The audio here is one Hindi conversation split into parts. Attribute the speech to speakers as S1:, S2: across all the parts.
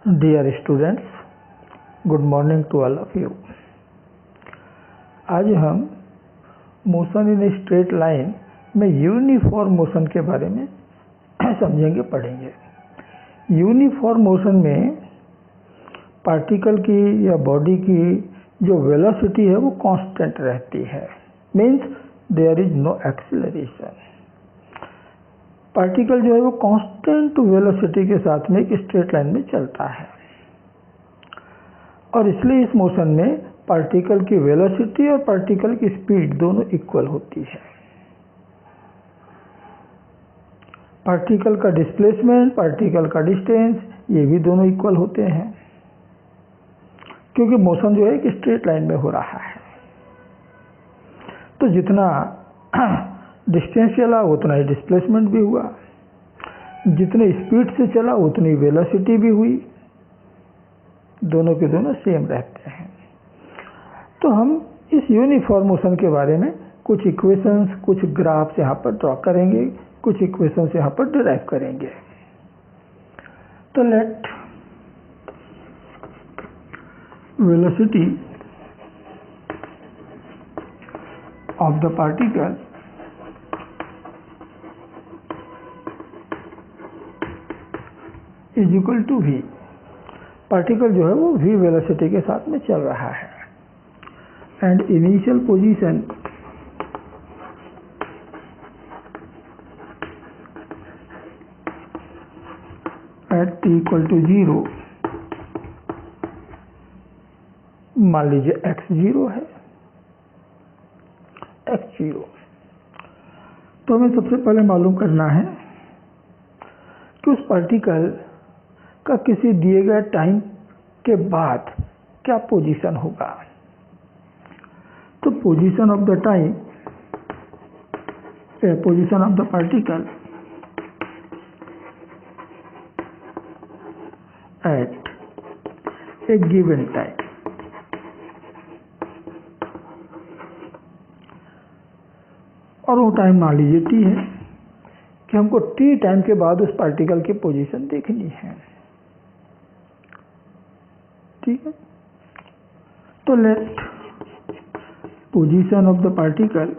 S1: Dear students, good morning to all of you. आज हम मोशन इन स्ट्रेट लाइन में यूनिफॉर्म मोशन के बारे में समझेंगे, पढ़ेंगे। यूनिफॉर्म मोशन में पार्टिकल की या बॉडी की जो वेलोसिटी है वो कांस्टेंट रहती है, means there is no acceleration. Particle जो है वो कांस्टेंट वेलोसिटी के साथ में एक स्ट्रेट लाइन में चलता है और इसलिए इस मोशन में पार्टिकल की वेलोसिटी और पार्टिकल की स्पीड दोनों इक्वल होती है। पार्टिकल का डिस्प्लेसमेंट, पार्टिकल का डिस्टेंस, ये भी दोनों इक्वल होते हैं क्योंकि मोशन जो है एक स्ट्रेट लाइन में हो रहा है। तो जितना डिस्टेंस चला उतना ही डिस्प्लेसमेंट भी हुआ, जितने स्पीड से चला उतनी वेलोसिटी भी हुई, दोनों के दोनों सेम रहते हैं। तो हम इस यूनिफॉर्म मोशन के बारे में कुछ इक्वेशंस, कुछ ग्राफ्स यहाँ पर ड्रॉ करेंगे, कुछ इक्वेशंस यहाँ पर डिराइव करेंगे। तो let velocity of the particle is equal to v। Particle जो है वो v वेलोसिटी के साथ में चल रहा है and initial position at t equal to 0, मान लीजिए x0 है, x0। तो हमें सबसे पहले मालूम करना है कि उस पार्टिकल का किसी दिए गए टाइम के बाद क्या पोजीशन होगा। तो position of the time, position of the particle eight A given time, और वो टाइम मान लीजिए t है कि हमको t टाइम के बाद उस पार्टिकल की पोजीशन देखनी है। ठीक है, तो let position of the particle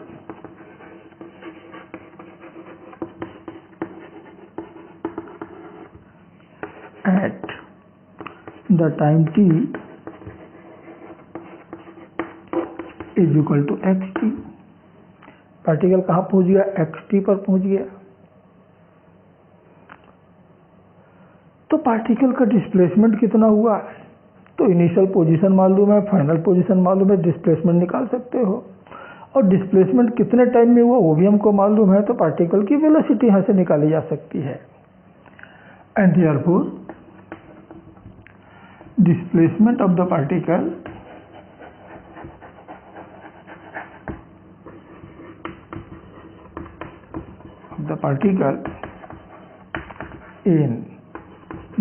S1: at the time t is equal to xt। Particle कहाँ पहुंच गया? xt पर पहुंच गया। तो पार्टिकल का डिस्प्लेसमेंट कितना हुआ? तो इनिशियल पोजीशन मालूम है, फाइनल पोजीशन मालूम है, डिस्प्लेसमेंट निकाल सकते हो। और डिस्प्लेसमेंट कितने टाइम में हुआ वो भी हमको मालूम है, तो पार्टिकल की वेलोसिटी यहाँ से निकाली जा सकती है। And therefore displacement of the particle in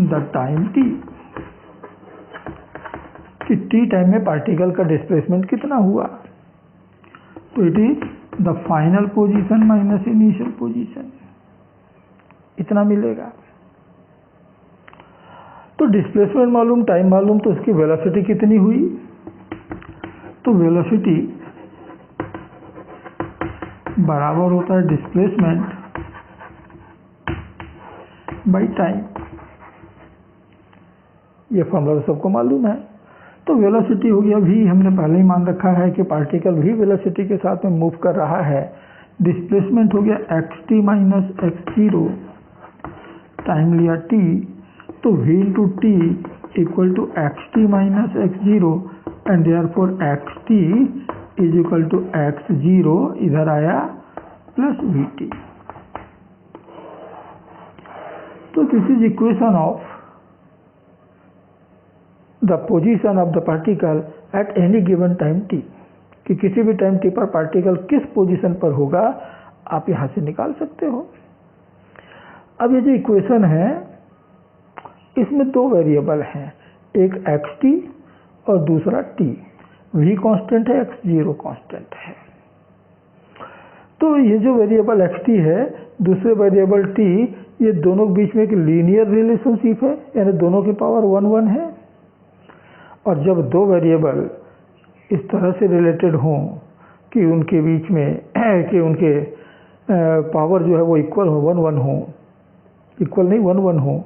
S1: the time t, कि t टाइम में पार्टिकल का डिस्प्लेसमेंट कितना हुआ। तो it is the final position minus initial position, इतना मिलेगा। तो डिस्प्लेसमेंट मालूम, टाइम मालूम, तो उसकी वेलोसिटी कितनी हुई? तो वेलोसिटी बराबर होता है डिस्प्लेसमेंट बाई टाइम। ये फॉर्मूला सबको मालूम है। तो वेलोसिटी हो गया v, हमने पहले ही मान रखा है कि पार्टिकल v वेलोसिटी के साथ में मूव कर रहा है। डिस्प्लेसमेंट हो गया xt माइनस x0, टाइम लिया t, तो v into T equal to xt minus x0 and therefore xt is equal to x0, इधर आया प्लस vt। तो this is equation of the position of the particle at any given time t, कि किसी भी टाइम t पर पार्टिकल किस पोजीशन पर होगा आप यहां से निकाल सकते हो। अब ये जो इक्वेशन है इसमें दो वेरिएबल हैं, एक xt और दूसरा t। v कांस्टेंट है, x0 कांस्टेंट है। तो ये जो वेरिएबल xt है, दूसरे वेरिएबल t, ये दोनों के बीच में एक लीनियर रिलेशनशिप है, यानी दोनों की पावर 1 1 है। और जब दो वेरिएबल इस तरह से रिलेटेड हों कि उनके बीच में कि उनके पावर जो है वो इक्वल हो, 1 1 हो, इक्वल नहीं 1 1 हो,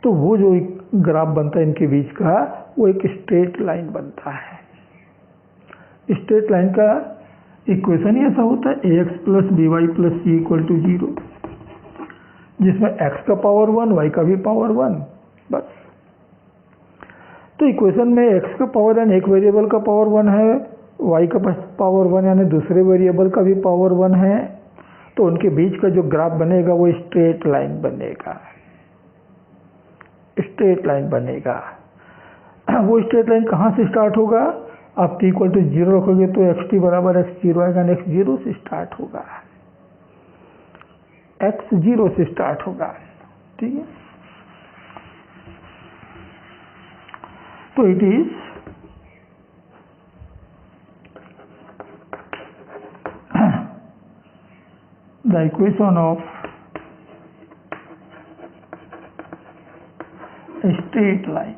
S1: तो वो जो ग्राफ बनता है इनके बीच का, वो एक स्ट्रेट लाइन बनता है। स्ट्रेट लाइन का इक्वेशन ही ऐसा होता है ax + by + c = 0, जिसमें x का पावर 1, y का भी पावर 1, बस। तो इक्वेशन में x का पावर यानी एक वेरिएबल का पावर 1 है, y का पावर 1 यानी दूसरे वेरिएबल का भी पावर 1 है, तो उनके बीच का जो ग्राफ बनेगा वो स्ट्रेट लाइन बनेगा, स्ट्रेट लाइन बनेगा। वो स्ट्रेट लाइन कहाँ से स्टार्ट होगा? आप t = 0 रखोगे तो xt = x0 आएगा, x 0 से स्टार्ट होगा, x 0 से स्टार्ट होगा, ठीक है। तो it is the equation of straight line.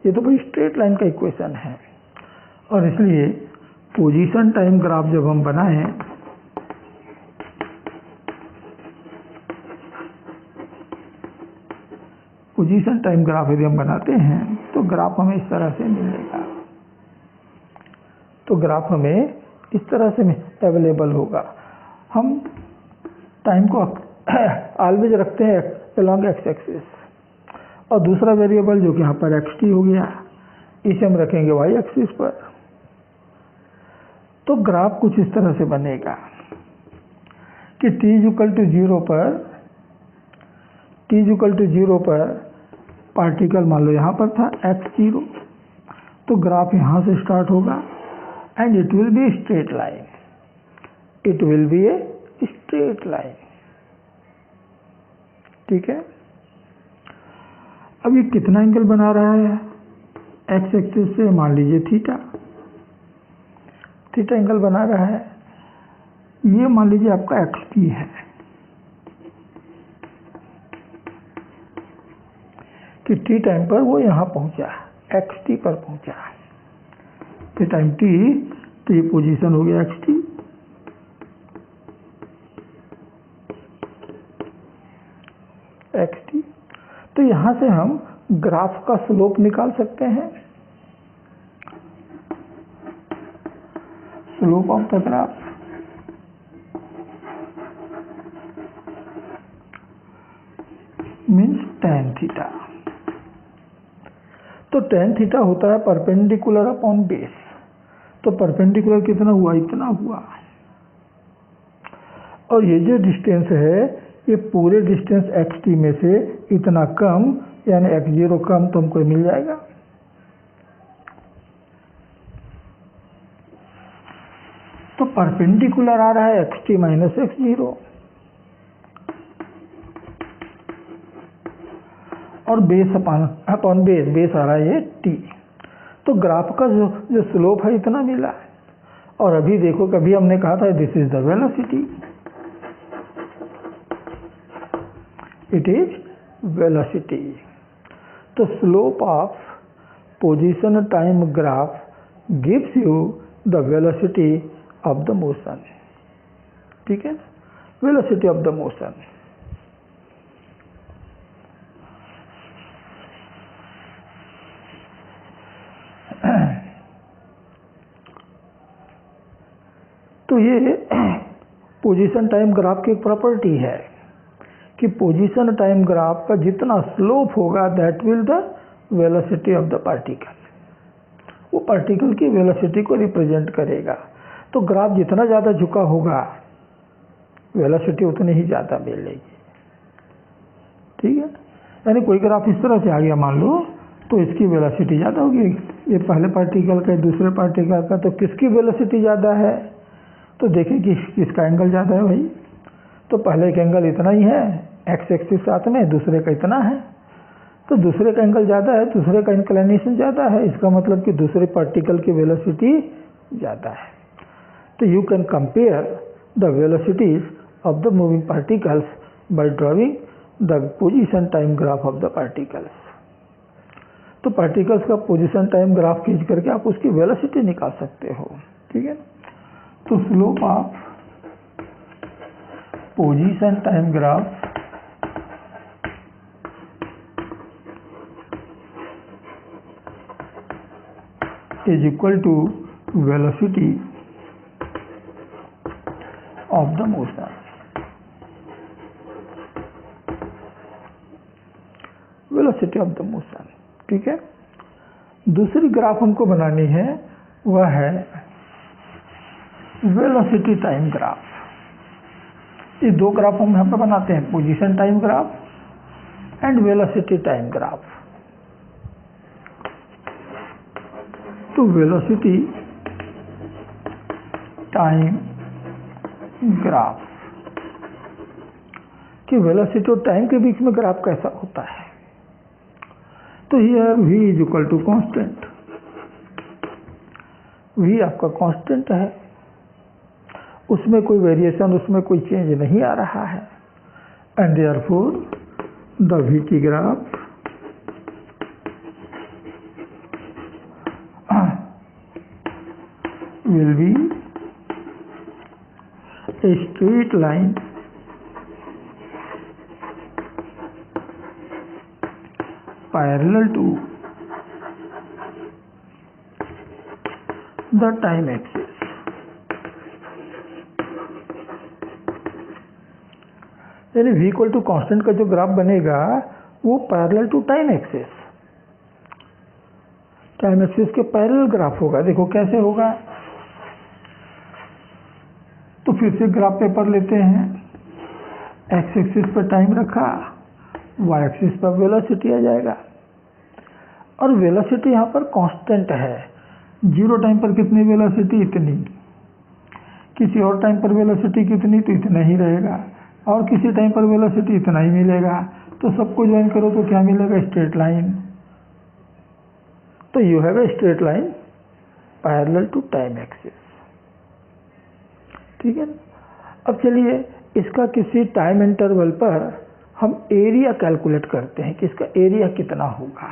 S1: ये तो भाई स्ट्रेट लाइन का इक्वेशन है, और इसलिए पोजीशन टाइम ग्राफ जब हम बनाएं पोजीशन टाइम ग्राफ यदि हम बनाते हैं तो ग्राफ हमें इस तरह से मिलेगा, तो ग्राफ हमें इस तरह से अवेलेबल होगा। हम टाइम को ऑलवेज रखते हैं अलोंग एक्स एक्सिस, और दूसरा वेरिएबल जो कि यहाँ पर xt हो गया, इसे हम रखेंगे y एक्सिस पर। तो ग्राफ कुछ इस तरह से बनेगा कि t = 0 पर पार्टिकल मान लो यहाँ पर था x0, तो ग्राफ यहाँ से स्टार्ट होगा and it will be straight line, it will be A straight line, ठीक है। अब ये कितना एंगल बना रहा है? एक्स एक्सिस से मान लीजिए थीटा एंगल बना रहा है। ये मान लीजिए आपका xt है, कि t टाइम पर वो यहाँ पहुँचा, xt पर पहुँचा, फिर टाइम t, तो ये पोजीशन हो गया xt। तो यहाँ से हम ग्राफ का स्लोप निकाल सकते हैं, slope of the graph. Means tan theta. तो tan थीटा होता है परपेंडिकुलर अपॉन बेस, तो परपेंडिकुलर कितना हुआ? इतना हुआ। और ये जो डिस्टेंस है, ये पूरे डिस्टेंस xt में से इतना कम, यानी x0 कम तो हमको मिल जाएगा। तो परपेंडिकुलर आ रहा है xt - x0, और बेस अपॉन बेस आ रहा है ये t। तो ग्राफ का जो स्लोप है इतना मिला। और अभी देखो, कभी हमने कहा था this is the velocity, it is velocity. तो slope of position time graph gives you the velocity of the motion, ठीक है, वेलोसिटी ऑफ द मोशन। तो ये पोजीशन टाइम ग्राफ की एक प्रॉपर्टी है कि पोजीशन टाइम ग्राफ का जितना स्लोप होगा that will the velocity of the particle, वो पार्टिकल की वेलोसिटी को रिप्रेजेंट करेगा। तो ग्राफ जितना ज़्यादा झुका होगा वेलोसिटी उतनी ही ज़्यादा मिलेगी, ठीक है। यानी कोई ग्राफ इस तरह से आ गया मान लो, तो इसकी वेलोसिटी ज़्यादा होगी, ये पहले पार्टिकल का दूसरे पार्टिकल का, तो किसकी वेलोसिटी ज़्यादा है? तो देखिए कि किसका एंगल ज़्यादा है भाई। तो पहले का एंगल इतना ही है एक्स एक्सिस साथ में, दूसरे का इतना है, तो दूसरे का एंगल ज़्यादा है, दूसरे का इंक्लिनेशन ज़्यादा है, इसका मतलब कि दूसरे पार्टिकल की वेलोसिटी ज़्यादा है। तो you can compare the velocities of the moving particles by drawing the position time graph of the particles. तो पार्टिकल्स का पोजीशन टाइम ग्राफ खींच करके आप उसकी वेलोसिटी निकाल सकते हो। ठीक है, तो slope of position time graph is equal to velocity of the motion। Velocity of the motion. ठीक है, दूसरी ग्राफ हमको बनानी है, वह है वेलोसिटी टाइम ग्राफ। ये दो ग्राफ हम यहाँ पर बनाते हैं, position time graph and velocity time graph. तो वेलोसिटी टाइम ग्राफ कि वेलोसिटी और टाइम के बीच में ग्राफ कैसा होता है। तो here v is equal to constant. v आपका कांस्टेंट है, उसमें कोई वेरिएशन, उसमें कोई चेंज नहीं आ रहा है, and therefore the vt graph will be a straight line parallel to the time axis। यानी v इक्वल टू कांस्टेंट का जो ग्राफ बनेगा वो parallel to time axis, time axis के पैरेलल ग्राफ होगा। देखो कैसे होगा, तो फिर से ग्राफ पेपर लेते हैं, एक्स एक्सिस पर टाइम रखा, वाई एक्सिस पर वेलोसिटी आ जाएगा, और वेलोसिटी यहाँ पर कांस्टेंट है। जीरो टाइम पर कितनी वेलोसिटी, इतनी, किसी और टाइम पर वेलोसिटी कितनी, तो इतना ही रहेगा, और किसी टाइम पर वेलोसिटी इतना ही मिलेगा। तो सबको ज्वाइन करो तो क्या मिलेगा, स्ट्रेट लाइन। तो you have a straight line parallel to time axis. ठीक है, अब चलिए इसका किसी टाइम इंटरवल पर हम एरिया कैलकुलेट करते हैं कि इसका एरिया कितना होगा।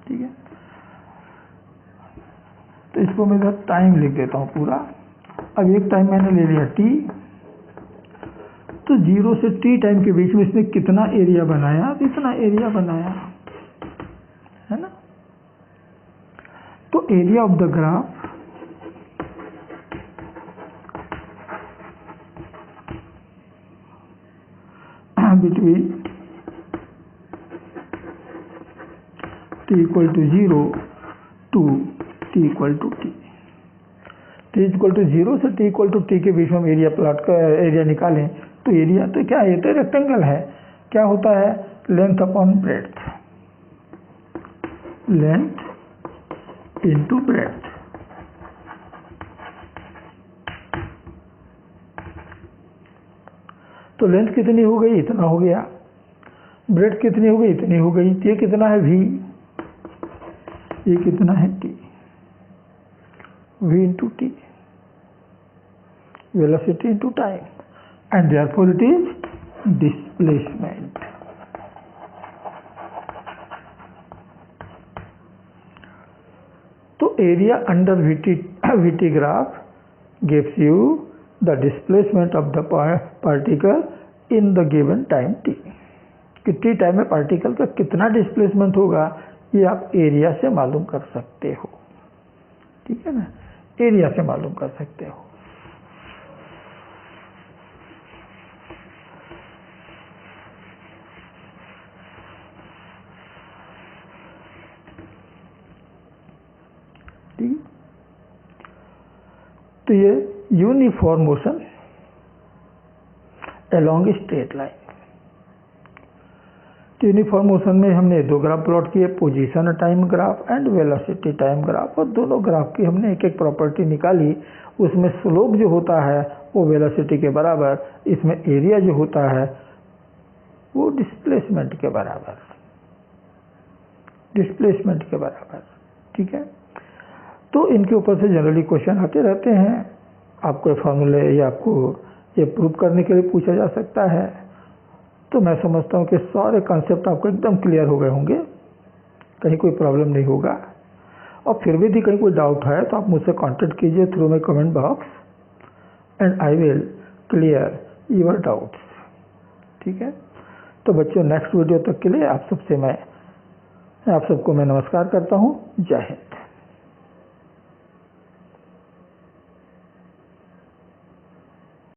S1: ठीक है, तो इसको मैं इधर टाइम लिख देता हूँ पूरा। अब एक टाइम मैंने ले लिया t, तो 0 से t टाइम के बीच में इसने कितना एरिया बनाया, तो इतना एरिया बनाया, है ना। तो area of the graph between t equal to 0 to t equal to t। t equal to 0 से t इक्वल टू t के बीच में हम एरिया प्लॉट का एरिया निकालें, तो एरिया तो क्या है, तो रेक्टेंगल है, क्या होता है, length upon breadth, length into breadth. तो लेंथ कितनी हो गई, इतना हो गया, ब्रेड्थ कितनी हो गई, इतनी हो गई। ये कितना है v, ये कितना है t, v into T, velocity into time, and therefore it is displacement. तो area under vt graph gives you the displacement of the particle in the given time t। कि t टाइम में पार्टिकल का कितना डिस्प्लेसमेंट होगा, ये आप एरिया से मालूम कर सकते हो। ठीक है ना, एरिया से मालूम कर सकते हो। ठीक, तो ये uniform motion along straight line. तो यूनिफॉर्म मोशन में हमने दो ग्राफ प्लॉट किए, position time graph and velocity time graph, और दोनों ग्राफ की हमने एक एक प्रॉपर्टी निकाली। उसमें स्लोप जो होता है वो वेलोसिटी के बराबर, इसमें एरिया जो होता है वो डिस्प्लेसमेंट के बराबर, डिस्प्लेसमेंट के बराबर। ठीक है, तो इनके ऊपर से जनरली क्वेश्चन आते रहते हैं। आपको फार्मूले या आपको ये प्रूव करने के लिए पूछा जा सकता है। तो मैं समझता हूँ कि सारे कॉन्सेप्ट आपको एकदम क्लियर हो गए होंगे, कहीं कोई प्रॉब्लम नहीं होगा। और फिर भी यदि कहीं कोई डाउट है तो आप मुझसे कांटेक्ट कीजिए through my comment box and I will clear your doubts. ठीक है, तो बच्चों नेक्स्ट वीडियो तक के लिए आप सबको मैं नमस्कार करता हूँ। जय हिंद।